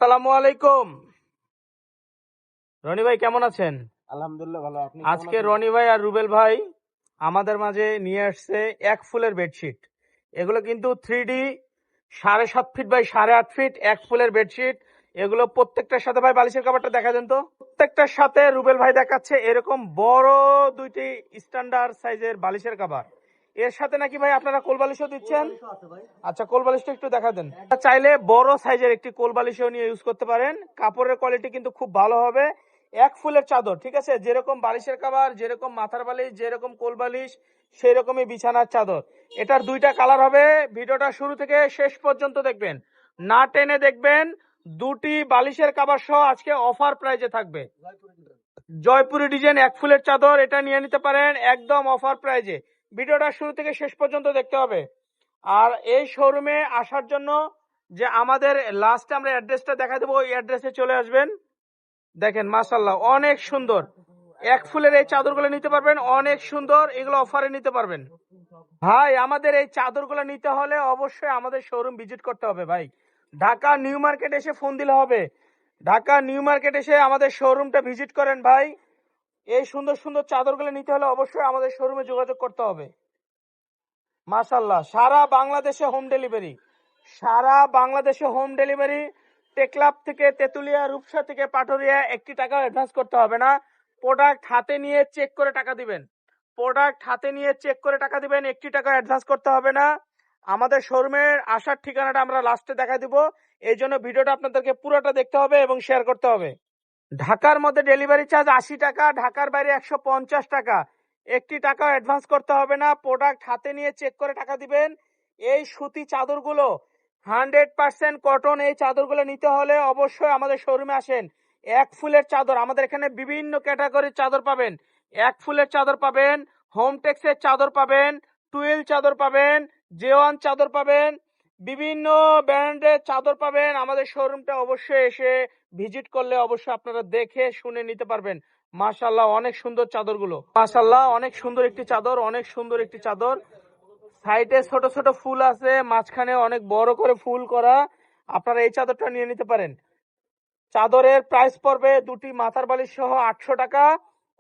আসসালামু আলাইকুম। রনি ভাই কেমন আছেন? আলহামদুলিল্লাহ ভালো। আপনি আজকে রনি ভাই আর রুবেল ভাই আমাদের মাঝে নিয়ে আসছে এক ফুলের বেডশিট। এগুলো কিন্তু 3D 7.5 ফিট বাই 8.5 ফিট এক ফুলের বেডশিট। এগুলো প্রত্যেকটার সাথে ভাই বালিশের কাভারটা দেখা দেন তো। প্রত্যেকটার সাথে রুবেল ভাই দেখাচ্ছে এরকম বড় দুইটি স্ট্যান্ডার্ড সাইজের বালিশের কাভার। এর সাথে নাকি ভাই আপনারা কোল বালিশও দিচ্ছেন? আচ্ছা, কোল বালিশটা একটু দেখা দেন। চাইলে বড় সাইজের একটি কোল বালিশও নিয়ে ইউজ করতে পারেন। কাপড়ের কোয়ালিটি কিন্তু খুব ভালো হবে। এক ফুলের চাদর, ঠিক আছে, যেরকম বালিশের কভার, যেরকম মাথার বালিশ, যেরকম কোল বালিশ, সেই রকমই বিছানার চাদর। এটার দুইটা কালার হবে। ভিডিওটা শুরু থেকে শেষ পর্যন্ত দেখবেন, না টেনে দেখবেন। দুটি বালিশের কভার সহ আজকে অফার প্রাইজে থাকবে। জয়পুরি ডিজাইন এক ফুলের চাদর, এটা নিয়ে নিতে পারেন একদম অফার প্রাইজে। ভিডিওটা শুরু থেকে শেষ পর্যন্ত দেখতে হবে। আর এই শোরুমে আসার জন্য যে আমাদের লাস্টে আমরা অ্যাড্রেসটা দেখা দেবো, ওই অ্যাড্রেসে চলে আসবেন। দেখেন মাশাআল্লাহ অনেক সুন্দর এক ফুলের এই চাদরগুলো নিতে পারবেন, অনেক সুন্দর। এগুলো অফারে নিতে পারবেন। ভাই আমাদের এই চাদরগুলো নিতে হলে অবশ্যই আমাদের শোরুম ভিজিট করতে হবে ভাই। ঢাকা নিউ মার্কেট এসে ফোন দিলে হবে। ঢাকা নিউ মার্কেট এসে আমাদের শোরুমটা ভিজিট করেন ভাই। এই সুন্দর সুন্দর চাদরগুলো নিতে হলে অবশ্যই আমাদের শোরুমে যোগাযোগ করতে হবে। মাশাআল্লাহ সারা বাংলাদেশে হোম ডেলিভারি, সারা বাংলাদেশে হোম ডেলিভারি। টেকলাভ থেকে তেতুলিয়া, রূপসা থেকে পাটুরিয়া, একটি টাকা অ্যাডভান্স করতে হবে না। প্রোডাক্ট হাতে নিয়ে চেক করে টাকা দিবেন। প্রোডাক্ট হাতে নিয়ে চেক করে টাকা দিবেন, একটি টাকা অ্যাডভান্স করতে হবে না। আমাদের শোরুমের আসার ঠিকানাটা আমরা লাস্টে দেখা দিব। এই জন্য ভিডিওটা আপনাদেরকে পুরোটা দেখতে হবে এবং শেয়ার করতে হবে। ঢাকার মধ্যে ডেলিভারি চার্জ 80 টাকা, ঢাকার বাইরে 150 টাকা। একটি টাকা অ্যাডভান্স করতে হবে না। প্রোডাক্ট হাতে নিয়ে চেক করে টাকা দিবেন। এই সুতি চাদরগুলো 100% কটন। এই চাদরগুলো নিতে হলে অবশ্যই আমাদের শোরুমে আসেন। এক ফুলের চাদর, আমাদের এখানে বিভিন্ন ক্যাটাগরির চাদর পাবেন। এক ফুলের চাদর পাবেন, হোম টেক্সের চাদর পাবেন, টুয়েল চাদর পাবেন, জেওয়ান চাদর পাবেন, বিভিন্ন ব্র্যান্ডের চাদর পাবেন। আমাদের শোরুমটা অবশ্যই এসে ভিজিট করলে অবশ্যই আপনারা দেখে শুনে নিতে পারবেন। মাশাআল্লাহ অনেক সুন্দর চাদরগুলো, মাশাআল্লাহ অনেক সুন্দর একটি চাদর, অনেক সুন্দর একটি চাদর। সাইডে ছোট ছোট ফুল আছে, মাঝখানে অনেক বড় করে ফুল করা। আপনারা এই চাদরটা নিয়ে নিতে পারেন। চাদরের প্রাইস পড়বে দুটি মাথার বালিশ সহ 800 টাকা,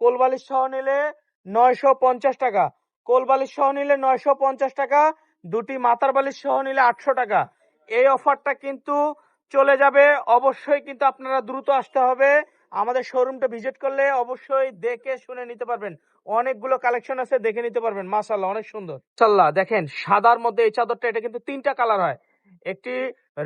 কোল বালিশ সহ নিলে 950 টাকা। কোল বালিশ সহ নিলে 950 টাকা, দুটি মাথার বালিশ সহ নিলে 800 টাকা। এই অফারটা কিন্তু চলে যাবে। অবশ্যই কিন্তু আপনারা দ্রুত আসতে হবে। আমাদের শোরুমটা ভিজিট করলে অবশ্যই দেখে শুনে নিতে পারবেন। অনেকগুলো কালেকশন আছে, দেখে নিতে পারবেন। মাশাআল্লাহ অনেক সুন্দর। মাশাআল্লাহ দেখেন সাদার মধ্যে এই চাদরটা, এটা কিন্তু তিনটা কালার হয়। একটি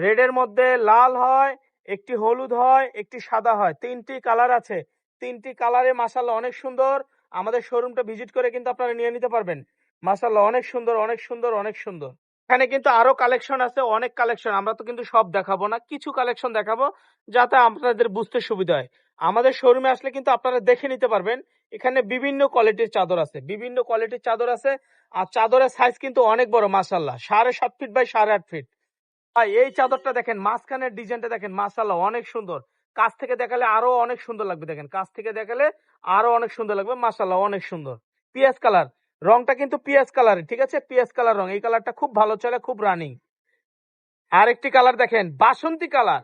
রেডের মধ্যে লাল হয়, একটি হলুদ হয়, একটি সাদা হয়। তিনটি কালার আছে। তিনটি কালারে মাশাআল্লাহ অনেক সুন্দর। আমাদের শোরুমটা ভিজিট করে কিন্তু আপনারা নিয়ে নিতে পারবেন। মাশাআল্লাহ অনেক সুন্দর, অনেক সুন্দর, অনেক সুন্দর। এখানে কিন্তু আরো কালেকশন আছে, অনেক কালেকশন। আমরা তো কিন্তু সব দেখাবো না, কিছু কালেকশন দেখাবো যাতে আপনাদের বুঝতে সুবিধা হয়। আমাদের শোরুমে আসলে কিন্তু আপনারা দেখে নিতে পারবেন। এখানে বিভিন্ন কোয়ালিটির চাদর আছে, বিভিন্ন কোয়ালিটির চাদর আছে। আর চাদরের সাইজ কিন্তু অনেক বড় মাশাআল্লাহ, 7.5 ফিট বাই 8.5 ফিট। ভাই এই চাদরটা দেখেন, মাঝখানের ডিজাইনটা দেখেন, মাশাআল্লাহ অনেক সুন্দর। কাছ থেকে দেখালে আরো অনেক সুন্দর লাগবে। দেখেন কাছ থেকে দেখালে আরো অনেক সুন্দর লাগবে। মাশাআল্লাহ অনেক সুন্দর। পিএস কালার, রংটা কিন্তু পিএস কালার, ঠিক আছে, পিএস কালার রং। এই কালারটা খুব ভালো চলে, খুব রানিং। আরেকটি কালার দেখেন বাসন্তী কালার।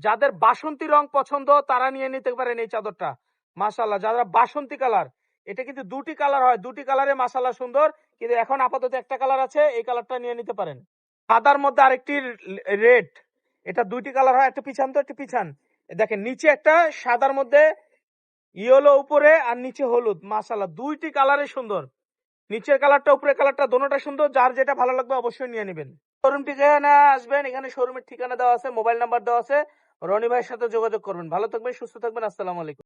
যাদের বাসন্তী রং পছন্দ তারা নিয়ে নিতে পারেন এই চাদরটা। মাশাআল্লাহ যারা বাসন্তী কালার, এটা কিন্তু দুটি কালার হয়, দুটি কালারে মাশাআল্লাহ সুন্দর। কিন্তু এখন আপাতত একটা কালার আছে, এই কালারটা নিয়ে নিতে পারেন। সাদার মধ্যে আরেকটি রেড, এটা দুইটি কালার হয়। একটা পিছান তো, একটা পিছান। দেখেন নিচে একটা সাদার মধ্যে ইয়েলো উপরে আর নিচে হলুদ। মাশাআল্লাহ দুইটি কালারে সুন্দর। নিচের কালারটা উপরের কালারটা দোনোটা সুন্দর। যার যেটা ভালো লাগবে অবশ্যই নিয়ে নেবেন। শোরুম ঠিকানা আসবেন, এখানে শোরুমের ঠিকানা দেওয়া আছে, মোবাইল নাম্বার দেওয়া আছে। রনি ভাইয়ের সাথে যোগাযোগ করবেন। ভালো থাকবেন, সুস্থ থাকবেন। আসসালামু আলাইকুম।